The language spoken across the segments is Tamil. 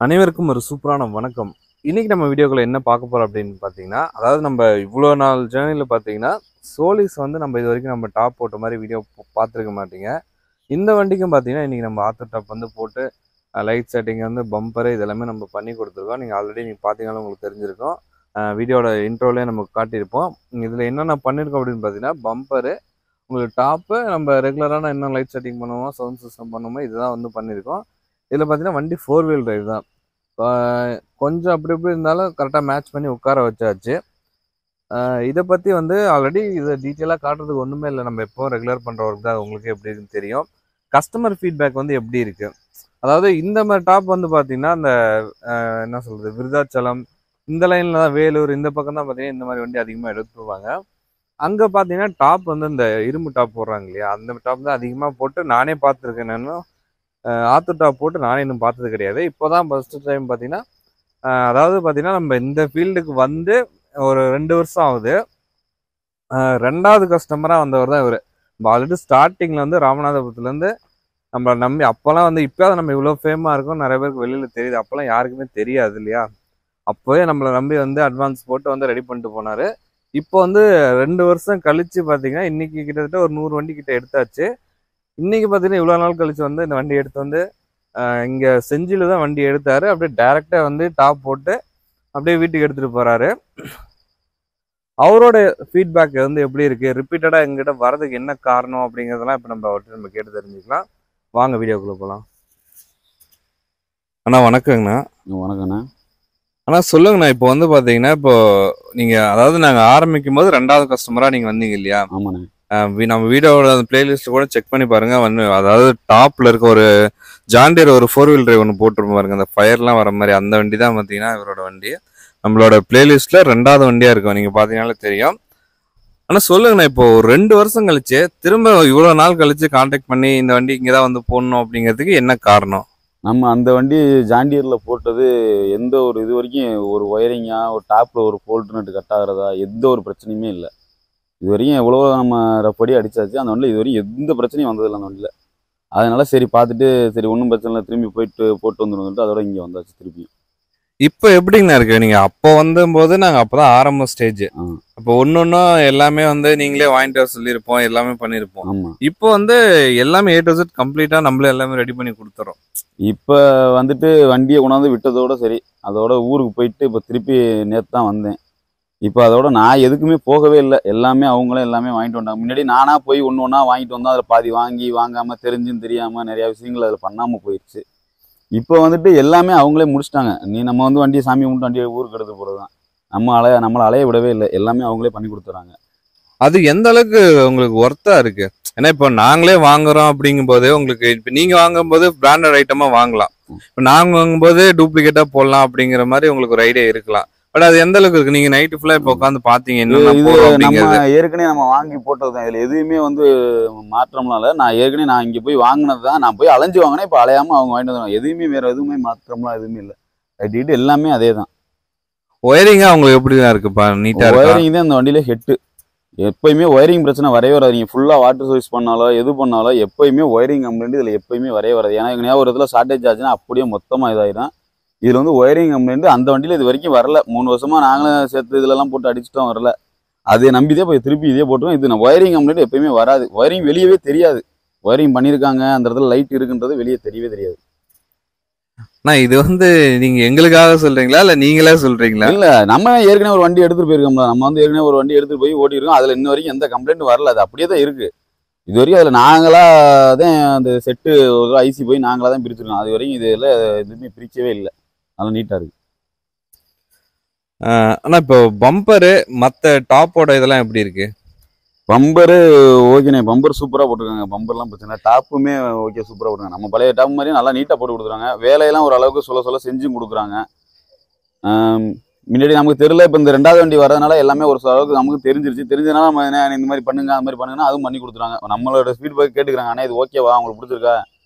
அனைவருக்கும் ஒரு சூப்பரான வணக்கம். இன்னைக்கு நம்ம வீடியோக்குள்ள என்ன பார்க்க போறோம் அப்படின்னு பார்த்தீங்கன்னா, அதாவது நம்ம இவ்வளோ நாள் ஜேர்னியில் பார்த்தீங்கன்னா சோலிஸ் வந்து நம்ம இது வரைக்கும் நம்ம டாப் போட்ட மாதிரி வீடியோ பார்த்துருக்க மாட்டீங்க. இந்த வண்டிக்கும் பார்த்தீங்கன்னா இன்னைக்கு நம்ம ஆத்தர் டாப் வந்து போட்டு லைட் செட்டிங் வந்து பம்பரு இதெல்லாமே நம்ம பண்ணி கொடுத்துருக்கோம். நீங்கள் ஆல்ரெடி நீங்கள் பார்த்தீங்கன்னா உங்களுக்கு தெரிஞ்சிருக்கும். வீடியோட இன்ட்ரோலேயே நமக்கு காட்டியிருப்போம். இதில் என்னென்ன பண்ணியிருக்கோம் அப்படின்னு பார்த்தீங்கன்னா, பம்பரு உங்களுக்கு டாப்பு நம்ம ரெகுலரான என்ன லைட் செட்டிங் பண்ணுவோம், சவுண்ட் சிஸ்டம் பண்ணுவோமோ இதுதான் வந்து பண்ணியிருக்கோம். இதில் பார்த்தீங்கன்னா வண்டி 4 வீல் டிரைவ் தான். கொஞ்சம் அப்படி இப்படி இருந்தாலும் கரெக்டாக மேட்ச் பண்ணி உட்கார வச்சாச்சு. இதை பற்றி வந்து ஆல்ரெடி இதை டீட்டெயிலாக காட்டுறதுக்கு ஒன்றுமே இல்லை. நம்ம எப்போவும் ரெகுலர் பண்ணுற ஒர்க் தான் உங்களுக்கு எப்படி இருக்குன்னு தெரியும். கஸ்டமர் ஃபீட்பேக் வந்து எப்படி இருக்குது, அதாவது இந்த மாதிரி டாப் வந்து பார்த்தீங்கன்னா அந்த என்ன சொல்கிறது, விருதாச்சலம் இந்த லைனில் தான், வேலூர் இந்த பக்கம் தான் பார்த்தீங்கன்னா இந்த மாதிரி வண்டி அதிகமாக எடுத்துருவாங்க. அங்கே பார்த்தீங்கன்னா டாப் வந்து இந்த இரும்பு டாப் போடுறாங்க இல்லையா, அந்த டாப் தான் அதிகமாக போட்டு நானே பார்த்துருக்கேன். நான் ஆத்தர் டாப் போட்டு நானே இன்னும் பார்த்தது கிடையாது. இப்போ தான் ஃபஸ்ட்டு டைம் பார்த்தீங்கன்னா, அதாவது பார்த்தீங்கன்னா நம்ம இந்த ஃபீல்டுக்கு வந்து ஒரு 2 வருஷம் ஆகுது. 2வது கஸ்டமராக வந்தவர் தான் இவர். நம்ம ஆல்ரெடி ஸ்டார்டிங்கில் வந்து ராமநாதபுரத்துலேருந்து நம்மளை நம்பி அப்போல்லாம் வந்து இப்போ நம்ம இவ்வளோ ஃபேமாக இருக்கும், நிறைய பேருக்கு வெளியில் தெரியுது. அப்போல்லாம் யாருக்குமே தெரியாது இல்லையா. அப்போவே நம்மளை நம்பி வந்து அட்வான்ஸ் போட்டு வந்து ரெடி பண்ணிட்டு போனார். இப்போ வந்து 2 வருஷம் கழித்து பார்த்தீங்கன்னா இன்றைக்கி கிட்டத்தட்ட ஒரு 100 வண்டி கிட்ட எடுத்தாச்சு. இன்னைக்கு பார்த்தீங்கன்னா இவ்வளோ நாள் கழிச்சு வந்து இந்த வண்டி எடுத்து வந்து இங்கே செஞ்சியில் தான் வண்டி எடுத்தார். அப்படியே டைரெக்டாக வந்து டாப் போட்டு அப்படியே வீட்டுக்கு எடுத்துகிட்டு போகிறாரு. அவரோட ஃபீட்பேக் வந்து எப்படி இருக்குது, ரிப்பீட்டடாக எங்கிட்ட வரதுக்கு என்ன காரணம் அப்படிங்கிறதெல்லாம் இப்போ நம்ம கேட்டு தெரிஞ்சுக்கலாம். வாங்க வீடியோக்குள்ளே போகலாம். அண்ணா வணக்கங்கண்ணா. வணக்கண்ணா. அண்ணா சொல்லுங்கண்ணா, இப்போ வந்து பார்த்தீங்கன்னா இப்போ நீங்கள் அதாவது நாங்கள் ஆரம்பிக்கும் போது 2வது கஸ்டமராக நீங்கள் வந்தீங்க இல்லையா? ஆமாண்ணே. நம்ம வீடியோட பிளேலிஸ்ட் கூட செக் பண்ணி பாருங்க. வந்து அதாவது டாப்ல இருக்க ஒரு ஜாண்டியர் ஒரு 4 வீல் டிரைவ் ஒன்று போட்டுருப்போம் பாருங்க, அந்த ஃபயர்லாம் வர மாதிரி அந்த வண்டி தான் பார்த்தீங்கன்னா இவரோட வண்டி. நம்மளோட பிளேலிஸ்ட்ல 2வது வண்டியா இருக்கும், நீங்க பாத்தீங்கன்னாலே தெரியும். ஆனா சொல்லுங்கண்ணா, இப்போ ஒரு 2 வருஷம் கழிச்சு திரும்ப இவ்வளவு நாள் கழிச்சு கான்டாக்ட் பண்ணி இந்த வண்டி இங்கதான் வந்து போடணும் அப்படிங்கிறதுக்கு என்ன காரணம்? நம்ம அந்த வண்டி ஜாண்டியர்ல போட்டது எந்த ஒரு இது வரைக்கும் ஒரு ஒயரிங்கா ஒரு டாப்ல ஒரு போல்ட் நட்டு கட் ஆகிறதா எந்த ஒரு பிரச்சனையுமே இல்லை. இது வரைக்கும் எவ்வளோ நம்ம ரப்படி அடிச்சாச்சு, அந்த வண்டியில் இது வரைக்கும் எந்த பிரச்சனையும் வந்ததில்லை அந்த வண்டியில். அதனால சரி பார்த்துட்டு சரி ஒன்றும் பிரச்சனை இல்லை, திரும்பி போட்டு வந்துடும், அதோட இங்கே வந்தாச்சு திருப்பியும். இப்போ எப்படிங்கண்ணா இருக்கு? நீங்க அப்போ வந்தபோது நாங்கள் அப்போதான் ஆரம்ப ஸ்டேஜ். அப்போ ஒன்னொன்னும் எல்லாமே வந்து நீங்களே வாங்கிட்டு வர சொல்லியிருப்போம், எல்லாமே பண்ணியிருப்போம். ஆமாம். இப்போ வந்து எல்லாமே A to Z கம்ப்ளீட்டா நம்மளே எல்லாமே ரெடி பண்ணி கொடுத்துறோம். இப்போ வந்துட்டு வண்டியை கொண்டாந்து விட்டதோட சரி, அதோட ஊருக்கு போயிட்டு இப்போ திருப்பி நேற்று தான் வந்தேன். இப்போ அதோட நான் எதுக்குமே போகவே இல்லை, எல்லாமே அவங்களே எல்லாமே வாங்கிட்டு வந்தாங்க. முன்னாடி நானாக போய் ஒன்று ஒன்றா வாங்கிட்டு வந்தோம், அதில் பாதி வாங்காமல் தெரிஞ்சும் தெரியாமல் நிறையா விஷயங்கள் அதில் பண்ணாமல் போயிடுச்சு. இப்போ வந்துட்டு எல்லாமே அவங்களே முடிச்சிட்டாங்க. நம்ம வந்து வண்டியை சாமி கும்பிட்டு வண்டியை ஊருக்கு எடுத்து போகிறது தான். நம்மளை அலைய விடவே இல்லை, எல்லாமே அவங்களே பண்ணி கொடுத்துறாங்க. அது எந்த அளவுக்கு உங்களுக்கு ஒர்த்தா இருக்கு? ஏன்னா இப்போ நாங்களே வாங்குறோம் அப்படிங்கும் போது உங்களுக்கு இப்போ நீங்க வாங்கும்போது பிராண்டட் ஐட்டமா வாங்கலாம், இப்போ நாங்க வாங்கும்போது டூப்ளிகேட்டா போடலாம் அப்படிங்கிற மாதிரி உங்களுக்கு ஒரு ஐடியா இருக்கலாம். பட் அது எந்த அளவுக்கு இருக்கு? நீங்க நைட்டு ஃபுல்லா இப்போ உட்காந்து பாத்தீங்க நம்ம ஏற்கனவே நம்ம வாங்கி போட்டதுதான், இதுல எதுவுமே வந்து மாற்றம்னால நான் ஏற்கனவே நான் இங்க போய் வாங்கினது தான். நான் போய் அலைஞ்சு வாங்கினேன், இப்போ அலையாம அவங்க வாங்கிட்டு வந்தாங்க. எதுவுமே வேற எதுவுமே மாற்றம்லாம் எதுவுமே இல்லை, கட்டிட்டு எல்லாமே அதே தான். ஒயரிங்கா உங்களுக்கு எப்படிதான் இருக்குப்பா? நீட்டா ஒயரிங் தான் இந்த வண்டியில ஹெட்டு. எப்பயுமே ஒயரிங் பிரச்சனை வரவே வராது. நீங்கள் ஃபுல்லாக வாட்டர் சர்வீஸ் பண்ணாலோ எது பண்ணாலோ எப்பயுமே ஒயரிங் கம்ப்ளைண்ட் இதில் எப்பயுமே வரவே வராது. ஏன்னா எங்கேயா ஒரு இடத்துல ஷார்ட்டேஜ் ஆச்சுன்னா அப்படியே மொத்தமாக இதாயிடும். இதில் வந்து ஒயரிங் கம்ப்ளைண்ட் அந்த வண்டியில் இது வரைக்கும் வரல. 3 வருஷமாக நாங்களும் சேர்த்து இதிலலாம் போட்டு அடிச்சுட்டோம், வரல. அதை நம்பிதான் போய் திருப்பி இதே போட்டுருவோம். இது ஒயரிங் கம்ப்ளைண்ட் எப்பயுமே வராது. ஒயரிங் வெளியவே தெரியாது, ஒயரிங் பண்ணியிருக்காங்க அந்த இடத்துல லைட் இருக்குன்றது வெளியே தெரியவே தெரியாது. நான் இது வந்து நீங்க எங்களுக்காக சொல்றீங்களா இல்ல நீங்களே சொல்றீங்களா? இல்ல நம்ம ஏற்கனவே ஒரு வண்டி எடுத்துட்டு போயிருக்கோம்ல. நம்ம வந்து ஏற்கனவே ஒரு வண்டி எடுத்துட்டு போய் ஓட்டிருக்கோம். அதுல இன்ன வரைக்கும் எந்த கம்ப்ளைண்ட் வரல. அது அப்படியே தான் இருக்கு. இது வரைக்கும் அதுல நாங்களா தான் அந்த செட்டு ஒரு ஐசி போய் நாங்களா தான் பிரிச்சிருக்கோம். அது வரைக்கும் இதுல எதுவுமே பிரிக்கவே இல்லை. நல்லா நீட்டா இருக்கு. ஆனா இப்போ பம்பரு மத்த டாப்போட இதெல்லாம் எப்படி இருக்கு? பம்பரு ஓகேண்ணே. பம்பர் சூப்பரா போட்டிருக்காங்க. பம்பர்லாம் பிரச்சனை இல்லை. டாப்புமே ஓகே சூப்பரா போட்டுருக்காங்க. நம்ம பழைய டாப் மாதிரி நல்லா நீட்டா போட்டு கொடுத்துறாங்க. வேலையெல்லாம் ஒரு அளவுக்கு சொல்ல செஞ்சும் கொடுக்குறாங்க. முன்னாடி நமக்கு தெரியல. இப்போ இந்த 2வது வண்டி வரதுனால எல்லாமே ஒரு அளவுக்கு நமக்கு தெரிஞ்சிருச்சு. தெரிஞ்சதுனால நம்ம இந்த மாதிரி பண்ணுங்க அந்த மாதிரி பண்ணுங்கன்னா அதுவும் பண்ணி கொடுத்துறாங்க. நம்மளோட ஃபீட்பேக் கேட்டுக்கிறாங்க. ஆனால் இது ஓகேவா, உங்களுக்கு பிடிச்சிருக்கா,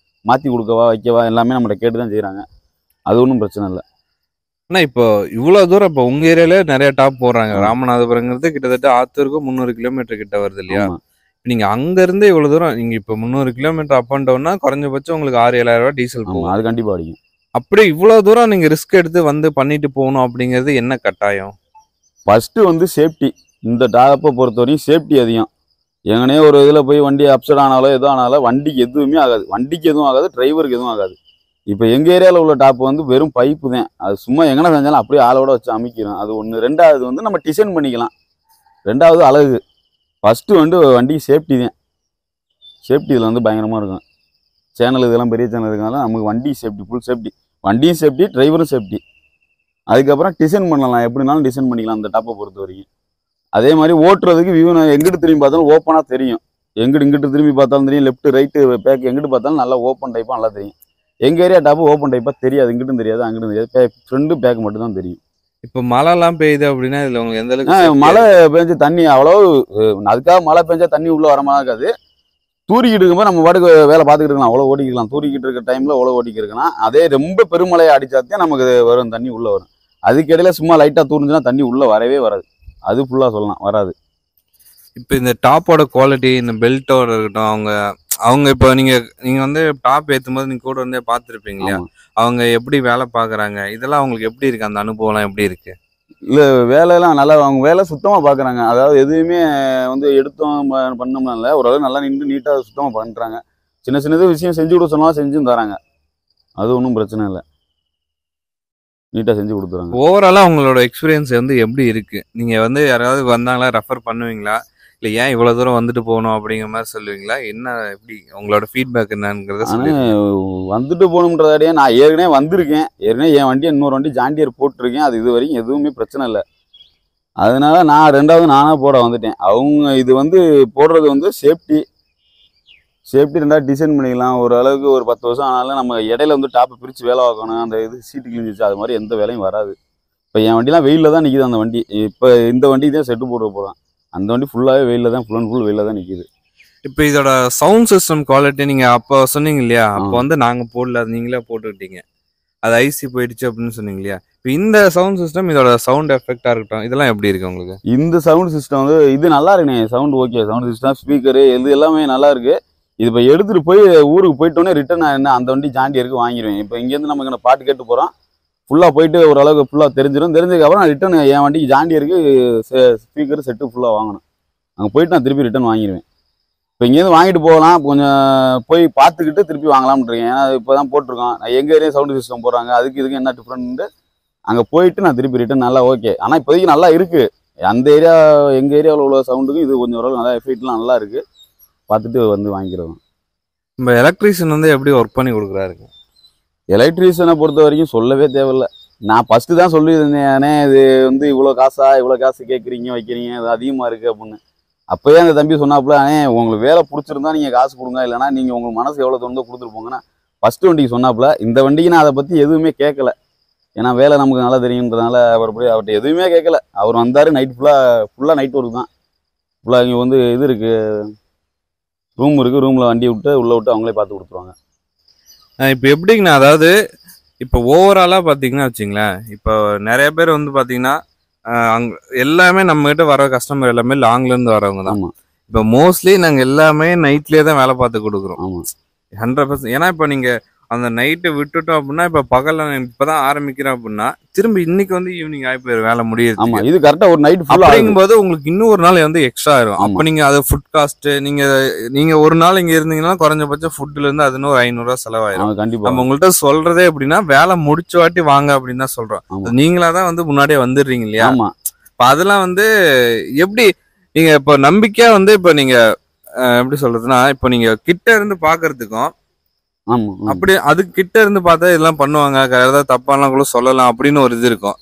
மாற்றி கொடுக்கவா வைக்கவா எல்லாமே நம்மகிட்ட கேட்டு தான் செய்கிறாங்க. அது ஒன்றும் பிரச்சனை இல்லை. ஆனா இப்போ இவ்வளவு தூரம் இப்போ உங்க ஏரியால நிறைய டாப் போடுறாங்க. ராமநாதபுரங்கிறது கிட்டத்தட்ட ஆத்தூருக்கு 300 கிலோமீட்டர் கிட்ட வருது இல்லையா? நீங்க அங்க இருந்து இவ்வளவு தூரம் நீங்க இப்ப 300 கிலோமீட்டர் அப் அண்ட் டவுன்னா குறைஞ்சபட்சம் உங்களுக்கு 6-7,000 ரூபாய் டீசல் போகும். அது கண்டிப்பா அடிக்கும். அப்படி இவ்வளவு தூரம் நீங்க ரிஸ்க் எடுத்து வந்து பண்ணிட்டு போகணும் அப்படிங்கிறது என்ன கட்டாயம்? ஃபர்ஸ்ட் வந்து சேஃப்டி. இந்த டாப்பை பொறுத்தவரையும் சேஃப்டி அதிகம். எங்கனே ஒரு இதில் போய் வண்டி அப்செட் ஆனாலோ எதோ ஆனாலும் வண்டிக்கு எதுவுமே ஆகாது. வண்டிக்கு எதுவும் ஆகாது, டிரைவருக்கு எதுவும் ஆகாது. இப்போ எங்கள் ஏரியாவில் உள்ள டாப் வந்து வெறும் பைப்பு தான். அது சும்மா எங்கே செஞ்சாலும் அப்படியே ஆளோட வச்சு அமைக்கிறோம். அது ஒன்று. 2வது வந்து நம்ம டிசைன் பண்ணிக்கலாம். 2வது அழகு. ஃபஸ்ட்டு வந்து வண்டிக்கு சேஃப்டி தான். சேஃப்டி இதில் வந்து பயங்கரமாக இருக்கும். சேனல் இதெல்லாம் பெரிய சேனல் இருக்கனால நமக்கு வண்டி சேஃப்டி, ஃபுல் சேஃப்டி. வண்டியும் சேஃப்டி, டிரைவரும் சேஃப்டி. அதுக்கப்புறம் டிசைன் பண்ணலாம். எப்படினாலும் டிசைன் பண்ணிக்கலாம் அந்த டாப்பை பொறுத்த வரைக்கும். அதே மாதிரி ஓட்டுறதுக்கு வியூ எங்கிட்டு திரும்பி பார்த்தாலும் ஓப்பனாக தெரியும். இங்கிட்டு திரும்பி பார்த்தாலும் தெரியும். லெஃப்ட் ரைட்டு பேக் எங்கிட்டு பார்த்தாலும் நல்லா ஓப்பன் டைப்பாக நல்லா தெரியும். எங்கள் ஏரியா டாப்பு ஓப்பன் டைப்பாக தெரியாது. இங்கிட்டும் தெரியாது, அங்கிட்டும் தெரியாது. ஃப்ரெண்டு பேக் மட்டும் தான் தெரியும். இப்போ மழைலாம் பெய்யுது அப்படின்னா இதில் உங்களுக்கு எந்த அளவுக்கு? மழை பெஞ்சு தண்ணி அவ்வளோ அதுக்காக மழை பெஞ்சா தண்ணி உள்ளே வர மாதிரி இருக்காது. தூரிக்கிட்டு இருக்கும்போது நம்ம பாட்டுக்கு வேலை பார்த்துக்கிட்டு இருக்கலாம். அவ்வளோ ஓட்டிக்கலாம். தூரிக்கிட்டு இருக்க டைமில் அவ்வளோ ஓட்டிக்கிட்டு இருக்கலாம். அதே ரொம்ப பெருமழையை அடிச்சாத்தான் நமக்கு வரும், தண்ணி உள்ளே வரும். அதுக்கிடையில சும்மா லைட்டாக தூரிஞ்சுன்னா தண்ணி உள்ளே வரவே வராது. அது ஃபுல்லாக சொல்லலாம் வராது. இப்போ இந்த டாப்போட குவாலிட்டி, இந்த பெல்ட்டோட இருக்கட்டும், அவங்க இப்போ நீங்க வந்து டாப் ஏற்றும் போது நீங்க கூட வந்து பார்த்துருப்பீங்க இல்லையா? அவங்க எப்படி வேலை பார்க்குறாங்க, இதெல்லாம் அவங்களுக்கு எப்படி இருக்கு? அந்த அனுபவம்லாம் எப்படி இருக்கு? இல்லை, வேலையெல்லாம் நல்லா, அவங்க வேலை சுத்தமாக பார்க்குறாங்க. அதாவது எதுவுமே வந்து எடுத்தோம் பண்ணோம்னா இல்லை, ஓரளவு நல்லா நின்று நீட்டாக சுத்தமாக பண்ணுறாங்க. சின்ன சின்னது விஷயம் செஞ்சு கொடுக்க சொன்னாலும் செஞ்சும் தராங்க. அது ஒன்றும் பிரச்சனை இல்லை. நீட்டாக செஞ்சு கொடுத்துறாங்க. ஓவராலாக உங்களோட எக்ஸ்பீரியன்ஸ் வந்து எப்படி இருக்கு? நீங்க வந்து யாராவது வந்தாங்களா, ரெஃபர் பண்ணுவீங்களா, இல்லை ஏன் இவ்வளோ தூரம் வந்துட்டு போகணும் அப்படிங்கிற மாதிரி சொல்லுவீங்களா? என்ன எப்படி உங்களோட ஃபீட்பேக் என்னங்கிறத ஆனால் வந்துட்டு போகணுன்றதாடியே நான் ஏற்கனவே வந்திருக்கேன். ஏற்கனவே என் வண்டியை இன்னொரு வண்டி ஜாண்டியர் போட்டிருக்கேன். அது இது வரைக்கும் எதுவுமே பிரச்சனை இல்லை. அதனால நான் 2வது நானாக போட வந்துட்டேன். அவங்க இது வந்து போடுறது வந்து சேஃப்டி. 2வது டிசைன் பண்ணிக்கலாம். ஒரு அளவுக்கு ஒரு 10 வருஷம் ஆனாலும் நம்ம இடையில வந்து டாப்பை பிரித்து வேலை பார்க்கணும். அந்த இது சீட்டு கிழிஞ்சிச்சு, அது மாதிரி எந்த வேலையும் வராது. இப்போ என் வண்டிலாம் வெயிலில் தான் நிற்கிது. அந்த வண்டி இப்போ இந்த வண்டிக்கு தான் செட்டு போட போகிறேன். அந்த வண்டி ஃபுல்லாகவே வெயிலில் தான், ஃபுல் அண்ட் ஃபுல் வெயிலில் தான் நிற்கிது. இப்போ இதோட சவுண்ட் சிஸ்டம் குவாலிட்டி நீங்கள் அப்போ சொன்னீங்க இல்லையா? அப்போ வந்து நாங்கள் போடல, அது நீங்களே போட்டுக்கிட்டீங்க. அது ஐசி போயிடுச்சு அப்படின்னு சொன்னீங்க இல்லையா? இப்போ இந்த சவுண்ட் சிஸ்டம், இதோட சவுண்ட் எஃபெக்டாக இருக்கட்டும், இதெல்லாம் எப்படி இருக்கு உங்களுக்கு? இந்த சவுண்ட் சிஸ்டம் வந்து இது நல்லா இருக்குண்ணே. Sound okay. Sound system, speaker, இது எல்லாமே நல்லா இருக்கு. இது இப்போ எடுத்துகிட்டு போய் ஊருக்கு போயிட்டோன்னே ரிட்டர்ன் என்ன அந்த வண்டி ஜாண்டியருக்கு வாங்கிடுவேன். இப்போ இங்கேருந்து நம்ம இங்கே பாட்டு கேட்டு போகிறோம். ஃபுல்லாக போயிட்டு ஓரளவுக்கு ஃபுல்லாக தெரிஞ்சதுக்கப்புறம் நான் ரிட்டன் என் வண்டிக்கு ஜாண்டியருக்கு ஸ்பீக்கர் செட்டு ஃபுல்லாக வாங்கணும். அங்கே போயிட்டு நான் திருப்பி ரிட்டன் வாங்கிடுவேன். இப்போ இங்கேருந்து வாங்கிட்டு போகலாம், கொஞ்சம் போய் பார்த்துக்கிட்டு திருப்பி வாங்கலாம்னு இருக்கேன். ஏன்னா இப்போ தான் போட்டிருக்கோம். நான் எங்கள் ஏரியா சவுண்டு சிஸ்டம் போடுறாங்க, அதுக்கு இதுக்கு என்ன டிஃப்ரெண்ட்டு அங்கே போயிட்டு நான் திருப்பி ரிட்டன் நல்லா ஓகே. ஆனால் இப்போதைக்கு நல்லா இருக்குது. அந்த ஏரியா எங்கள் ஏரியாவில் உள்ள சவுண்டுக்கும் இது கொஞ்சம் ஓரளவு நல்லா எஃபெக்ட்லாம் நல்லா இருக்குது. பார்த்துட்டு வந்து வாங்கிக்கிறோம். நம்ம எலக்ட்ரீஷியன் வந்து எப்படி ஒர்க் பண்ணி கொடுக்குறாரு? எலக்ட்ரீஷியனை பொறுத்த வரைக்கும் சொல்லவே தேவையில்லை. நான் ஃபஸ்ட்டு தான் சொல்லியிருந்தேன், அண்ணே இது வந்து இவ்வளோ காசு கேட்குறீங்க வைக்கிறீங்க, அது அதிகமாக இருக்குது அப்படின்னு. அப்போயே அந்த தம்பி சொன்னாப்புல, அண்ணே உங்களுக்கு வேலை பிடிச்சிருந்தா நீங்கள் காசு கொடுங்க, இல்லைனா நீங்கள் உங்களுக்கு மனசு எவ்வளோ தோணுதோ கொடுத்துட்டு போங்கன்னா ஃபஸ்ட்டு வண்டிக்கு சொன்னாப்புல. இந்த வண்டிக்கு நான் அதை பற்றி எதுவுமே கேட்கல. ஏன்னா வேலை நமக்கு நல்லா தெரியுன்றதுனால அவர்கிட்ட எதுவுமே கேட்கல. அவர் வந்தார், நைட் ஃபுல்லாக நைட் ஒர்க் தான். ஃபுல்லாக இங்கே வந்து இது இருக்குது, ரூம் இருக்குது. ரூமில் வண்டியை விட்டு உள்ளே விட்டு அவங்களே பார்த்து கொடுத்துருவாங்க. இப்போ எப்படிங்கண்ணா, அதாவது இப்போ ஓவராலாக பார்த்தீங்கன்னா வச்சுங்களேன், இப்போ நிறைய பேர் வந்து பார்த்தீங்கன்னா அங்கே எல்லாமே நம்மகிட்ட வர கஸ்டமர் எல்லாமே லாங்லேருந்து வரவங்க தான். இப்போ மோஸ்ட்லி நாங்கள் எல்லாமே நைட்லேயே தான் வேலை பார்த்து கொடுக்குறோம். 100%. ஏன்னா இப்போ நீங்கள் அந்த நைட்டு விட்டுட்டோம் அப்படின்னா இப்ப பகல்ல இப்பதான் ஆரம்பிக்கிறோம் அப்படின்னா திரும்ப இன்னைக்கு வந்து ஈவினிங் ஆகி போயிடும் வேலை முடியுது. ஆமா, இது கரெக்டா ஒரு நைட் ஃபுல்லா அப்படிங்கும்போது உங்களுக்கு இன்னும் ஒரு நாள் வந்து எக்ஸ்ட்ரா ஆயிரும். ஆமா. அப்ப நீங்க அது ஃபுட் காஸ்ட் நீங்க ஒரு நாள் இங்க இருந்தீங்கன்னா குறைஞ்சபட்சம் ஃபுட்ல இருந்து அது ஒரு 500 ரூபாய் செலவாயிரும். கண்டிப்பா நம்ம உங்கள்ட்ட சொல்றதே எப்படின்னா வேலை முடிச்ச வாட்டி வாங்க அப்படின்னு தான் சொல்றோம். ஆமா. நீங்களாதான் வந்து முன்னாடியே வந்துடுறீங்க இல்லையா? ஆமா. இப்ப அதெல்லாம் வந்து எப்படி நீங்க இப்ப நம்பிக்கையா வந்து இப்ப நீங்க எப்படி சொல்றதுன்னா இப்ப நீங்க கிட்ட இருந்து பாக்குறதுக்கும் ஆமா அப்படி அது கிட்ட இருந்து பார்த்தா இதெல்லாம் பண்ணுவாங்க, ஏதாவது தப்பாலாம் கூட சொல்லலாம் அப்படின்னு ஒரு இது இருக்கும்.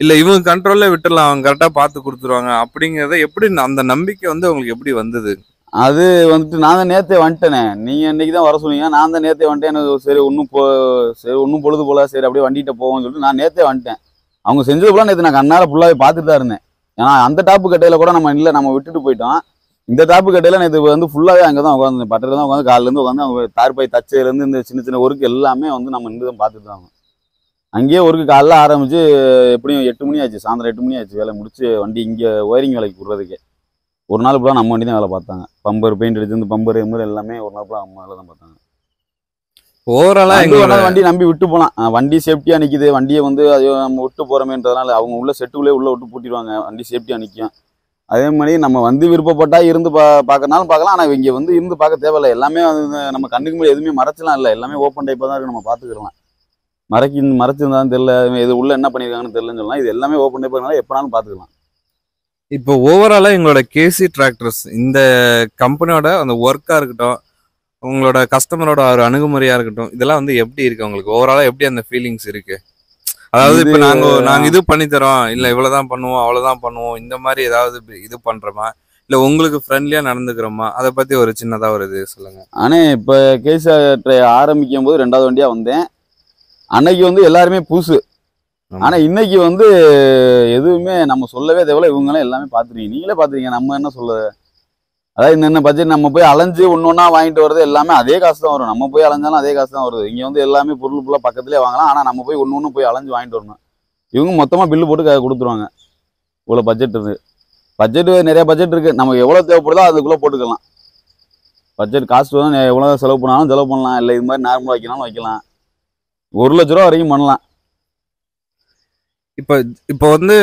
இல்ல இவங்க கண்ட்ரோல்ல விட்டுடலாம், அவங்க கரெக்டா பார்த்து கொடுத்துருவாங்க அப்படிங்கறத எப்படி அந்த நம்பிக்கை வந்து உங்களுக்கு எப்படி வந்தது? அது வந்துட்டு நான் தான் நேத்தே வந்துட்டேனே. நீங்க இன்னைக்கு தான் வர சொன்னீங்க, நான் தான் நேத்தே வந்துட்டேன். எனக்கு சரி ஒன்றும் பொழுது போல, சரி அப்படியே வண்டிகிட்ட போவோம்னு சொல்லிட்டு நான் நேத்தே வந்துட்டேன். அவங்க செஞ்சது போல நேற்று நான் கண்ணால ஃபுல்லாவே பார்த்துட்டு தான் இருந்தேன். ஏன்னா அந்த டாப்பு கட்டையில கூட நம்ம விட்டுட்டு போயிட்டோம். இந்த டாப்பு கட்டையில நேற்று வந்து ஃபுல்லாவே அங்கே தான் உட்காந்து பட்டத்தில் தான் உட்காந்து காலிலேருந்து உட்காந்து அவங்க தார்பாய் தச்சையிலேருந்து இந்த சின்ன சின்ன ஒர்க் எல்லாமே வந்து நம்ம இருந்து தான் பார்த்துட்டு தான். அங்கேயே ஒர்க்கு காலைல ஆரம்பிச்சு எப்படியும் 8 மணி ஆச்சு, சாயந்தரம் 8 மணி ஆச்சு வேலை முடிச்சு வண்டி இங்கே ஒயரிங் வேலைக்கு விடுறதுக்கே. ஒரு நாள் ஃபுல்லாக நம்ம வண்டி தான் வேலை பார்த்தாங்க. பம்பர் பெயிண்ட் அடிச்சு இந்த பம்பர் எம்பர் எல்லாமே ஒரு நாள் ஃபுல்லாக நம்ம வேலை தான் பார்த்தாங்க. ஓவராலா வண்டி நம்பி விட்டு போலாம். வண்டி சேஃப்டியா நிக்குது. வண்டியை வந்து ஐயோ நம்ம விட்டு போறோமேன்றதுனால அவங்க உள்ள செட்டுக்குள்ளே உள்ள விட்டு பூட்டிடுவாங்க. வண்டி சேஃப்டியா நிற்கும். அதே மாதிரி நம்ம வந்து விருப்பப்பட்டா இருந்து பார்க்கறனாலும் பார்க்கலாம். ஆனால் இங்கே வந்து இருந்து பார்க்க தேவையில்லை. எல்லாமே நம்ம கண்ணுக்கு முன்னாடி எதுவுமே மறைச்சலாம் இல்லை. எல்லாமே ஓப்பன் டைப்பாக தான் இருக்கு, நம்ம பார்த்துக்கலாம். மறைச்சிருந்தாலும் தெரியல, இது உள்ள என்ன பண்ணியிருக்காங்கன்னு தெரியலன்னு சொல்லலாம். இது எல்லாமே ஓப்பன் டைப்பாக இருக்கனால எப்பனாலும் பார்த்துக்கலாம். இப்போ ஓவராலா எங்களோட கேசி டிராக்டர்ஸ் இந்த கம்பெனியோட அந்த ஒர்க்கா இருக்கட்டும், உங்களோட கஸ்டமரோட ஒரு அணுகுமுறையா இருக்கட்டும், இதெல்லாம் வந்து எப்படி இருக்கு உங்களுக்கு? ஓவராலா எப்படி அந்த ஃபீலிங்ஸ் இருக்கு? அதாவது இப்ப நாங்க இது பண்ணி தரோம், இல்ல இவ்வளவுதான் பண்ணுவோம், அவ்வளவுதான் பண்ணுவோம், இந்த மாதிரி ஏதாவது இது பண்றோமா, இல்ல உங்களுக்கு ஃப்ரெண்ட்லியா நடந்துக்கிறோமா, அதை பத்தி ஒரு சின்னதா ஒரு இது சொல்லுங்க. ஆனா இப்ப கேசி ஆரம்பிக்கும் போது 2வது வண்டியா வந்தேன். அன்னைக்கு வந்து எல்லாருமே புதுசு. ஆனா இன்னைக்கு வந்து எதுவுமே நம்ம சொல்லவே தேவையில்ல. இவங்களாம் எல்லாமே பாத்துருக்கீங்க, நீங்களே பாத்துருக்கீங்க. நம்ம என்ன சொல்ல, அதாவது இந்த பட்ஜெட் நம்ம போய் அலைஞ்சு ஒன்னொன்னா வாங்கிட்டு வருது எல்லாமே அதே காசு தான் வரும். நம்ம போய் அலைஞ்சாலும் அதே காசு தான் வருது. இங்க வந்து எல்லாமே பொருள் ஃபுல்லா பக்கத்துலேயே வாங்கலாம். ஆனா நம்ம போய் ஒன்று போய் அலைஞ்சு வாங்கிட்டு வரணும். இவங்க மொத்தமா பில்லு போட்டு கொடுத்துருவாங்க. இவ்வளோ பட்ஜெட் இருக்கு. நிறைய பட்ஜெட் இருக்கு. நமக்கு எவ்வளவு தேவைப்படுதோ அதுக்குள்ள போட்டுக்கலாம். பட்ஜெட் காஸ்ட் தான் எவ்வளவு செலவு பண்ணாலும் செலவு பண்ணலாம். இல்லை இது மாதிரி நார்மலாக வைக்கனாலும் வைக்கலாம். 1 லட்ச ரூபா வரைக்கும் பண்ணலாம். இப்போ வந்து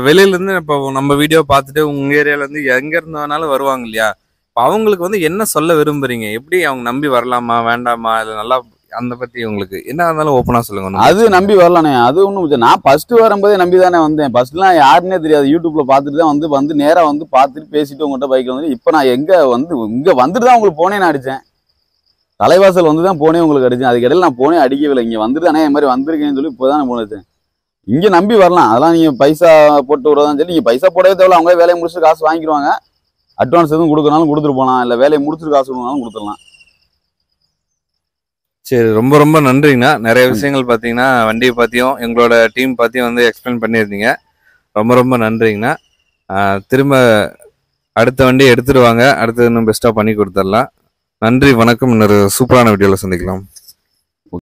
வெளியில இருந்து இப்போ நம்ம வீடியோ பார்த்துட்டு உங்க ஏரியால இருந்து எங்க இருந்து வேணாலும் வருவாங்க இல்லையா? இப்போ அவங்களுக்கு வந்து என்ன சொல்ல விரும்புறீங்க? எப்படி அவங்க நம்பி வரலாமா வேண்டாமா, இல்லை நல்லா அந்த பத்தி உங்களுக்கு என்ன இருந்தாலும் ஓப்பனா சொல்லுங்க. அது நம்பி வரலானே, அது ஒன்றும். நான் ஃபர்ஸ்ட் வரும்போதே நம்பி தானே வந்தேன். ஃபர்ஸ்ட்லாம் யாருன்னே தெரியாது. யூடியூப்ல பார்த்துட்டு தான் வந்து நேராக வந்து பார்த்துட்டு பேசிட்டு உங்கள்கிட்ட பைக்கில் வந்து இப்போ நான் இங்கே வந்துட்டு தான் உங்களுக்கு போனே நான் அடித்தேன். தலைவாசல் வந்து தான் போனே உங்களுக்கு அடித்தேன். அதுக்கு இடையில நான் போனே அடிக்கவில்லை. இங்கே வந்துட்டு தானே இது மாதிரி வந்திருக்கேன்னு சொல்லி இப்போ தான் போனேன். இங்கே நம்பி வரலாம். அதெல்லாம் நீங்கள் பைசா போட்டு விடுறதான் சரி. நீங்கள் பைசா போடவே தேவையில்ல. அவங்களே வேலையை முடிச்சுட்டு காசு வாங்கிடுவாங்க. அட்வான்ஸ் எதுவும் கொடுக்கறனாலும் கொடுத்துட்டு போகலாம், இல்லை வேலையை முடிச்சுட்டு காசு கொடுக்கனாலும் கொடுத்துடலாம். சரி, ரொம்ப ரொம்ப நன்றிங்கண்ணா. நிறைய விஷயங்கள் பார்த்தீங்கன்னா வண்டியை பற்றியும் எங்களோட டீம் பற்றியும் வந்து எக்ஸ்பிளைன் பண்ணியிருந்தீங்க. ரொம்ப ரொம்ப நன்றிங்கண்ணா. திரும்ப அடுத்த வண்டியை எடுத்துட்டு வாங்க. அடுத்து இன்னும் பெஸ்ட்டாக பண்ணி கொடுத்துடலாம். நன்றி, வணக்கம். இன்னொரு சூப்பரான வீடியோவில் சந்திக்கலாம்.